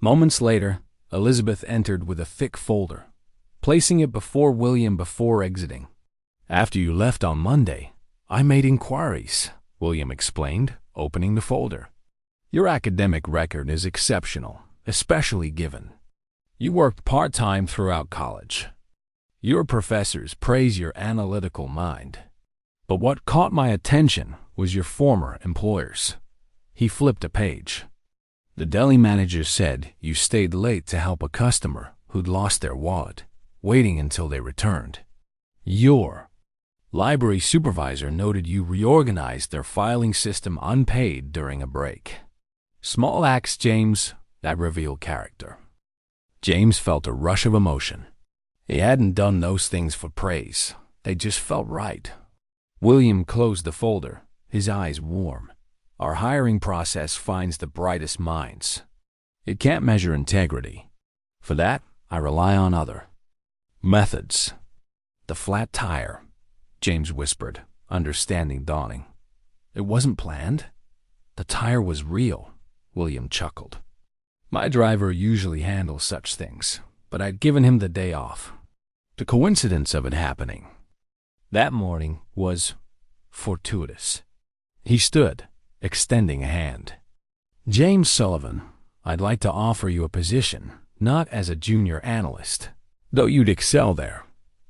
Moments later, Elizabeth entered with a thick folder, placing it before William before exiting. After you left on Monday, I made inquiries, William explained, opening the folder. Your academic record is exceptional, especially given you worked part-time throughout college. Your professors praise your analytical mind. But what caught my attention was your former employers. He flipped a page. The deli manager said you stayed late to help a customer who'd lost their wallet, waiting until they returned. Your library supervisor noted you reorganized their filing system unpaid during a break. Small acts, James, that reveal character. James felt a rush of emotion. He hadn't done those things for praise. They just felt right. William closed the folder, his eyes warm. Our hiring process finds the brightest minds. It can't measure integrity. For that, I rely on other methods. The flat tire, James whispered, understanding dawning. It wasn't planned. The tire was real, William chuckled. My driver usually handles such things, but I'd given him the day off. The coincidence of it happening that morning was fortuitous. He stood, extending a hand. James Sullivan, I'd like to offer you a position, not as a junior analyst, though you'd excel there,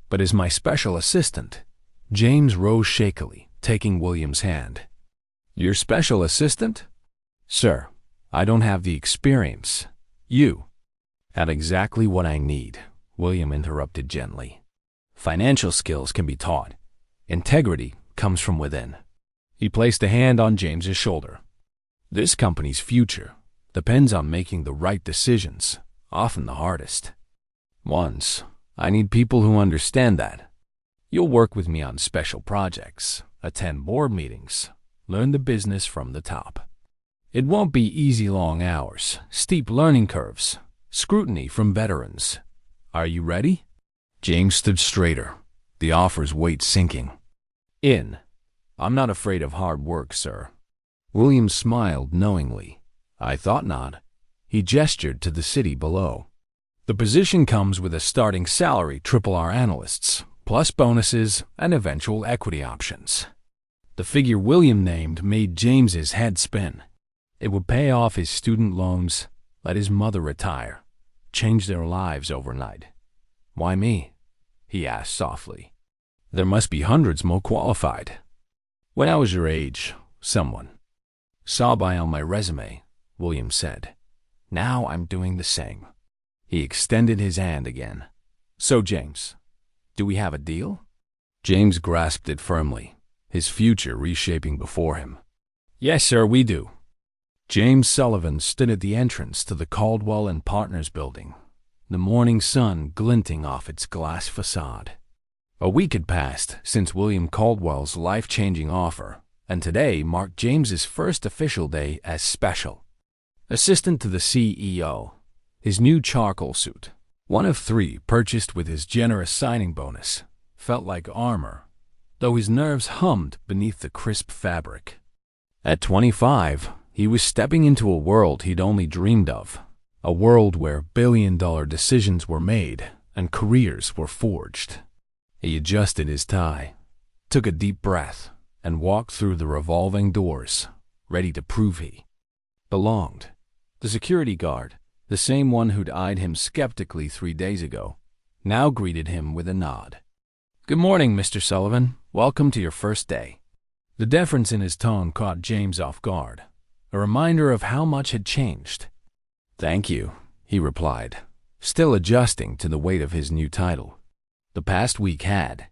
but as my special assistant. James rose shakily, taking William's hand. Your special assistant? Sir, I don't have the experience you Had exactly what I need, William interrupted gently. Financial skills can be taught. Integrity comes from within. He placed a hand on James's shoulder. This company's future depends on making the right decisions, often the hardest ones. I need people who understand that. You'll work with me on special projects, attend board meetings, learn the business from the top. It won't be easy long hours, steep learning curves, scrutiny from veterans. Are you ready? James stood straighter, the offer's weight sinking. I'm not afraid of hard work, sir. William smiled knowingly. I thought not. He gestured to the city below. The position comes with a starting salary triple our analysts, plus bonuses and eventual equity options. The figure William named made James's head spin. It would pay off his student loans, let his mother retire, change their lives overnight. Why me? He asked softly. There must be hundreds more qualified. When I was your age, someone saw by on my resume, William said. Now I'm doing the same. He extended his hand again. So, James, do we have a deal? James grasped it firmly, his future reshaping before him. Yes, sir, we do. James Sullivan stood at the entrance to the Caldwell and Partners building, the morning sun glinting off its glass facade. A week had passed since William Caldwell's life-changing offer, and today marked James's first official day as special. Assistant to the CEO, his new charcoal suit, one of 3 purchased with his generous signing bonus, felt like armor, though his nerves hummed beneath the crisp fabric. At 25, he was stepping into a world he'd only dreamed of, a world where billion-dollar decisions were made and careers were forged. He adjusted his tie, took a deep breath, and walked through the revolving doors, ready to prove he belonged. The security guard, the same one who'd eyed him skeptically 3 days ago, now greeted him with a nod. Good morning, Mr. Sullivan. Welcome to your first day. The deference in his tone caught James off guard, a reminder of how much had changed. Thank you, he replied, still adjusting to the weight of his new title. The past week had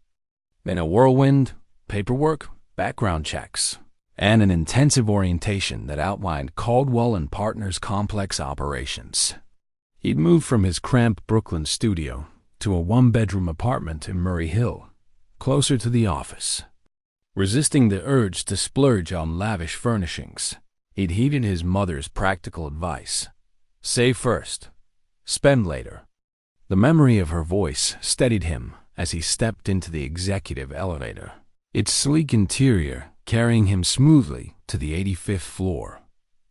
been a whirlwind, paperwork, background checks, and an intensive orientation that outlined Caldwell and Partners' complex operations. He'd moved from his cramped Brooklyn studio to a 1-bedroom apartment in Murray Hill, closer to the office. Resisting the urge to splurge on lavish furnishings, he'd heeded his mother's practical advice. Save first, spend later. The memory of her voice steadied him as he stepped into the executive elevator, its sleek interior carrying him smoothly to the 85th floor.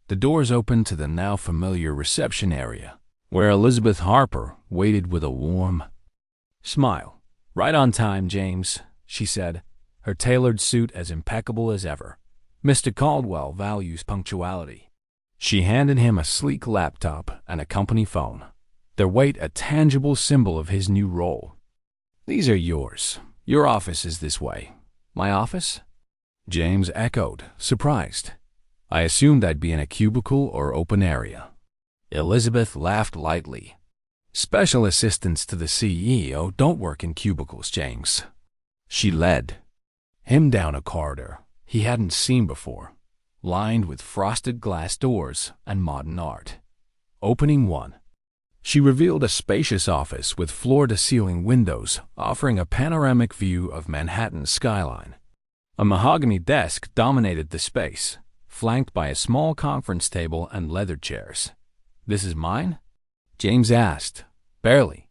The doors opened to the now familiar reception area, where Elizabeth Harper waited with a warm smile. Right on time, James, she said, her tailored suit as impeccable as ever. Mr. Caldwell values punctuality. She handed him a sleek laptop and a company phone, their weight a tangible symbol of his new role. These are yours. Your office is this way. My office? James echoed, surprised. I assumed I'd be in a cubicle or open area. Elizabeth laughed lightly. Special assistants to the CEO don't work in cubicles, James. She led him down a corridor he hadn't seen before, lined with frosted glass doors and modern art. Opening one, she revealed a spacious office with floor-to-ceiling windows offering a panoramic view of Manhattan's skyline. A mahogany desk dominated the space, flanked by a small conference table and leather chairs. This is mine? James asked, barely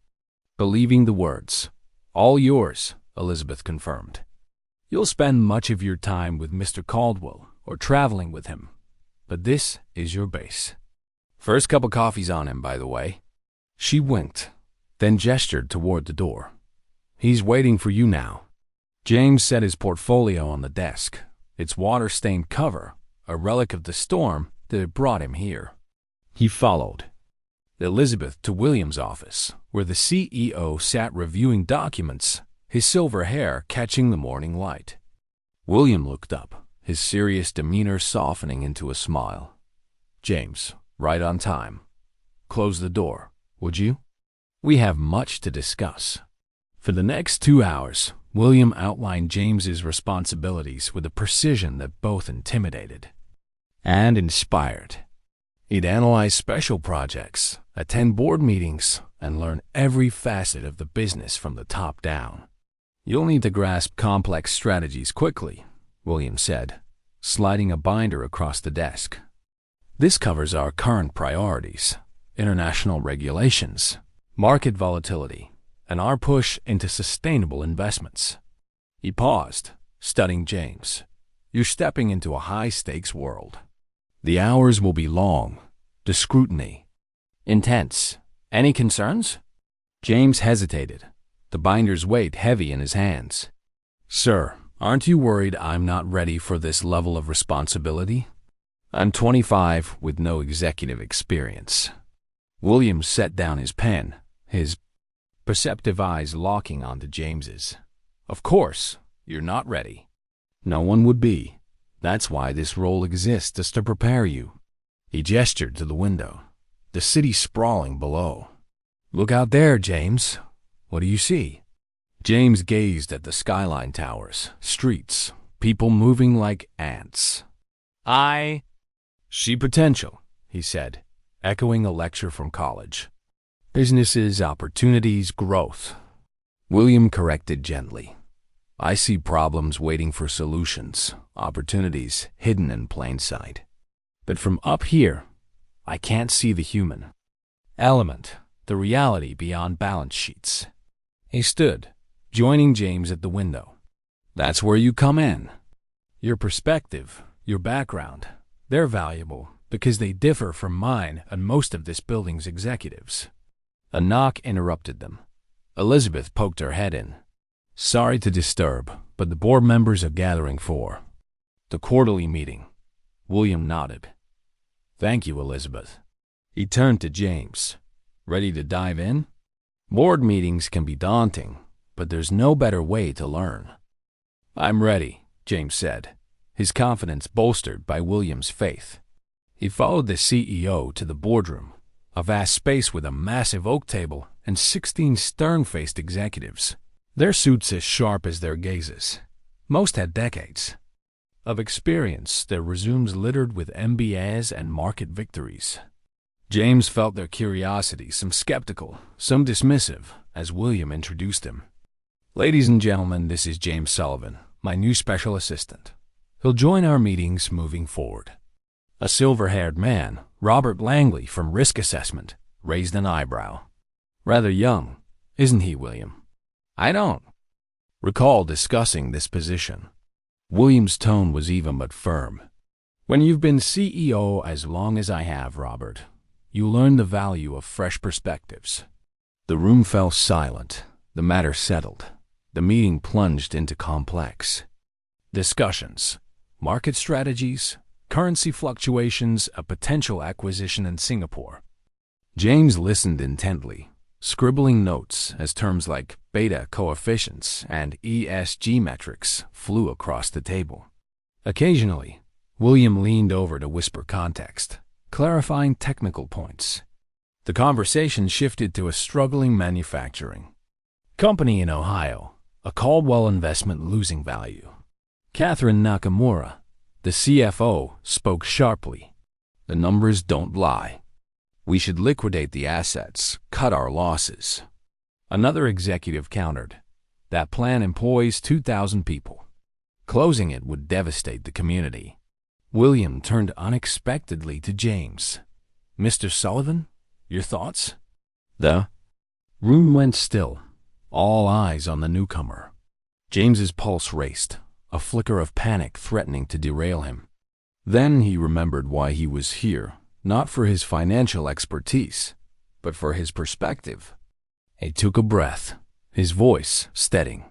believing the words. All yours, Elizabeth confirmed. You'll spend much of your time with Mr. Caldwell or traveling with him, but this is your base. First cup of coffee's on him, by the way. She winked, then gestured toward the door. He's waiting for you now. James set his portfolio on the desk, its water-stained cover, a relic of the storm that had brought him here. He followed Elizabeth to William's office, where the CEO sat reviewing documents, his silver hair catching the morning light. William looked up, his serious demeanor softening into a smile. James, right on time. Close the door. would you? We have much to discuss." For the next 2 hours, William outlined James's responsibilities with a precision that both intimidated and inspired. He'd analyze special projects, attend board meetings, and learn every facet of the business from the top down. "You'll need to grasp complex strategies quickly," William said, sliding a binder across the desk. "This covers our current priorities, international regulations, market volatility, and our push into sustainable investments." He paused, studying James. "You're stepping into a high-stakes world. The hours will be long, the scrutiny intense. Any concerns?" James hesitated, the binder's weight heavy in his hands. "Sir, aren't you worried I'm not ready for this level of responsibility? I'm 25 with no executive experience." William set down his pen, his perceptive eyes locking onto James's. "Of course, you're not ready. No one would be. That's why this role exists, is to prepare you." He gestured to the window, the city sprawling below. "Look out there, James. What do you see?" James gazed at the skyline towers, streets, people moving like ants. "I see potential," he said, echoing a lecture from college. "Businesses, opportunities, growth." William corrected gently. "I see problems waiting for solutions, opportunities hidden in plain sight. But from up here, I can't see the human element, the reality beyond balance sheets." He stood, joining James at the window. "That's where you come in. Your perspective, your background, they're valuable because they differ from mine and most of this building's executives." A knock interrupted them. Elizabeth poked her head in. "Sorry to disturb, but the board members are gathering for the quarterly meeting." William nodded. "Thank you, Elizabeth." He turned to James. "Ready to dive in?" Board meetings can be daunting, but there's no better way to learn. "I'm ready," James said, his confidence bolstered by William's faith. He followed the CEO to the boardroom, a vast space with a massive oak table and 16 stern-faced executives, their suits as sharp as their gazes. Most had decades of experience, their resumes littered with MBAs and market victories. James felt their curiosity, some skeptical, some dismissive, as William introduced him. "Ladies and gentlemen, this is James Sullivan, my new special assistant. He'll join our meetings moving forward." A silver-haired man, Robert Langley from Risk Assessment, raised an eyebrow. "Rather young, isn't he, William?" "I don't recall discussing this position." William's tone was even but firm. "When you've been CEO as long as I have, Robert, you learn the value of fresh perspectives." The room fell silent. The matter settled. The meeting plunged into complex discussions, market strategies, currency fluctuations, a potential acquisition in Singapore. James listened intently, scribbling notes as terms like beta coefficients and ESG metrics flew across the table. Occasionally, William leaned over to whisper context, clarifying technical points. The conversation shifted to a struggling manufacturing company in Ohio, a Caldwell investment losing value. Catherine Nakamura, the CFO, spoke sharply. "The numbers don't lie. We should liquidate the assets, cut our losses." Another executive countered. "That plan employs 2,000 people. Closing it would devastate the community." William turned unexpectedly to James. "Mr. Sullivan, your thoughts?" The room went still, all eyes on the newcomer. James's pulse raced, a flicker of panic threatening to derail him. Then he remembered why he was here, not for his financial expertise, but for his perspective. He took a breath, his voice steadying.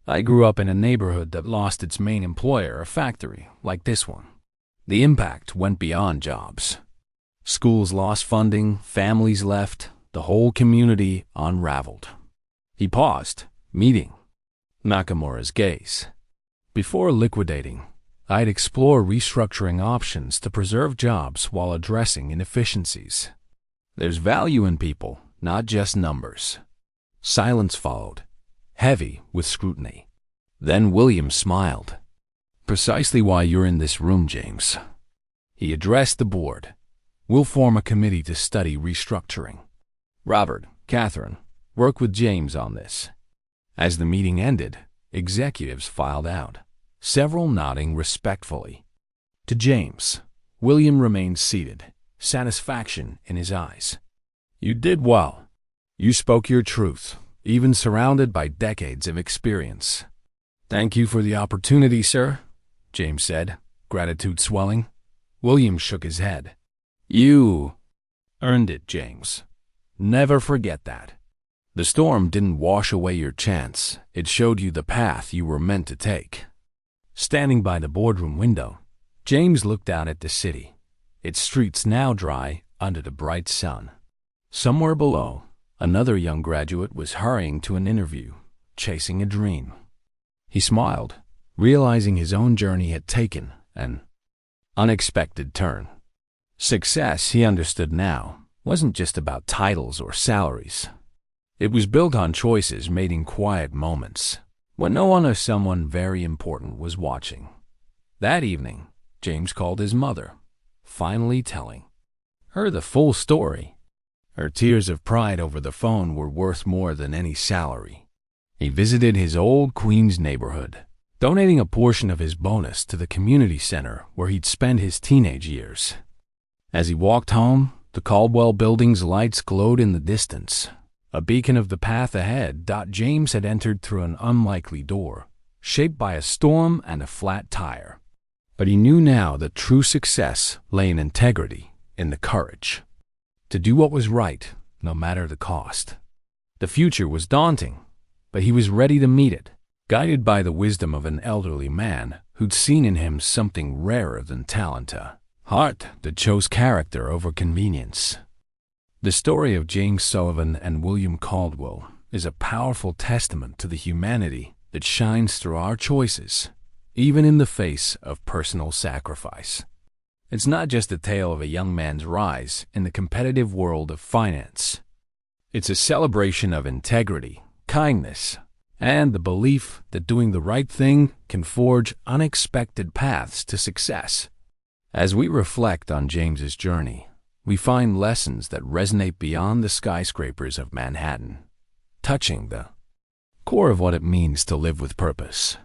"I grew up in a neighborhood that lost its main employer, a factory like this one. The impact went beyond jobs. Schools lost funding, families left, the whole community unraveled." He paused, meeting Nakamura's gaze. "Before liquidating, I'd explore restructuring options to preserve jobs while addressing inefficiencies. There's value in people, not just numbers. Silence followed, heavy with scrutiny. Then William smiled. "Precisely why you're in this room, James." He addressed the board. "We'll form a committee to study restructuring. Robert, Catherine, work with James on this." As the meeting ended, executives filed out, several nodding respectfully. To James, William remained seated, satisfaction in his eyes. "You did well. You spoke your truth, even surrounded by decades of experience." "Thank you for the opportunity, sir," James said, gratitude swelling. William shook his head. "You earned it, James. Never forget that. The storm didn't wash away your chance. It showed you the path you were meant to take." Standing by the boardroom window, James looked out at the city, its streets now dry under the bright sun. Somewhere below, another young graduate was hurrying to an interview, chasing a dream. He smiled, realizing his own journey had taken an unexpected turn. Success, he understood now, wasn't just about titles or salaries. It was built on choices made in quiet moments, when no one or someone very important was watching. That evening, James called his mother, finally telling her the full story. Her tears of pride over the phone were worth more than any salary. He visited his old Queens neighborhood, donating a portion of his bonus to the community center where he'd spent his teenage years. As he walked home, the Caldwell building's lights glowed in the distance, a beacon of the path ahead. James had entered through an unlikely door, shaped by a storm and a flat tire. But he knew now that true success lay in integrity, in the courage to do what was right, no matter the cost. The future was daunting, but he was ready to meet it, guided by the wisdom of an elderly man who'd seen in him something rarer than talent, a heart that chose character over convenience. The story of James Sullivan and William Caldwell is a powerful testament to the humanity that shines through our choices, even in the face of personal sacrifice. It's not just a tale of a young man's rise in the competitive world of finance. It's a celebration of integrity, kindness, and the belief that doing the right thing can forge unexpected paths to success. As we reflect on James's journey, we find lessons that resonate beyond the skyscrapers of Manhattan, touching the core of what it means to live with purpose.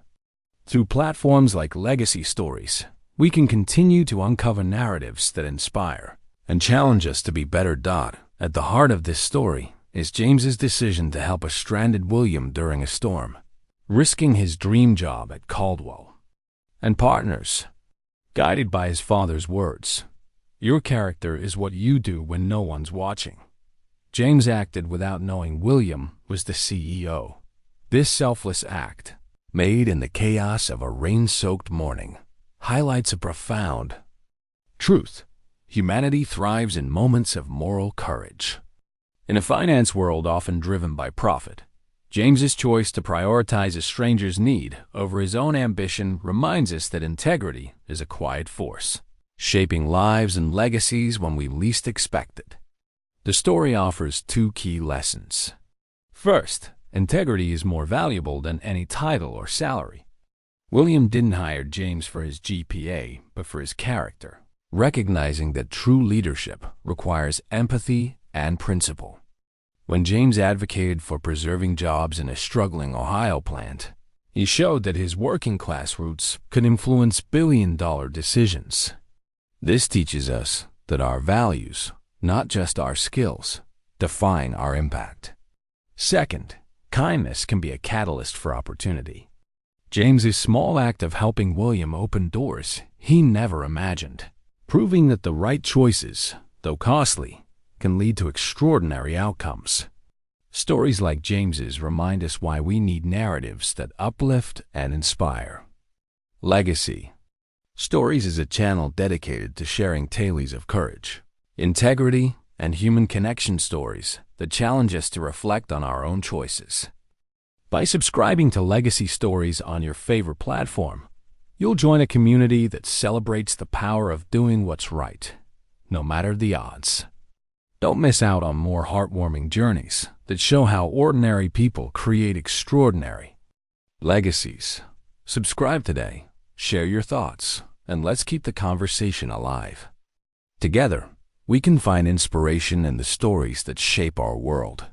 Through platforms like Legacy Stories, we can continue to uncover narratives that inspire and challenge us to be better. At the heart of this story is James's decision to help a stranded William during a storm, risking his dream job at Caldwell and Partners. Guided by his father's words, "Your character is what you do when no one's watching," James acted without knowing William was the CEO. This selfless act, made in the chaos of a rain-soaked morning, highlights a profound truth. Humanity thrives in moments of moral courage. In a finance world often driven by profit, James's choice to prioritize a stranger's need over his own ambition reminds us that integrity is a quiet force, shaping lives and legacies when we least expect it. The story offers two key lessons. First, integrity is more valuable than any title or salary. William didn't hire James for his GPA, but for his character, recognizing that true leadership requires empathy and principle. When James advocated for preserving jobs in a struggling Ohio plant, he showed that his working-class roots could influence billion-dollar decisions. This teaches us that our values, not just our skills, define our impact. Second, kindness can be a catalyst for opportunity. James's small act of helping William opened doors he never imagined, proving that the right choices, though costly, can lead to extraordinary outcomes. Stories like James's remind us why we need narratives that uplift and inspire. Legacy Stories is a channel dedicated to sharing tales of courage, integrity, and human connection stories that challenge us to reflect on our own choices. By subscribing to Legacy Stories on your favorite platform, you'll join a community that celebrates the power of doing what's right, no matter the odds. Don't miss out on more heartwarming journeys that show how ordinary people create extraordinary legacies. Subscribe today, share your thoughts, and let's keep the conversation alive. Together, we can find inspiration in the stories that shape our world.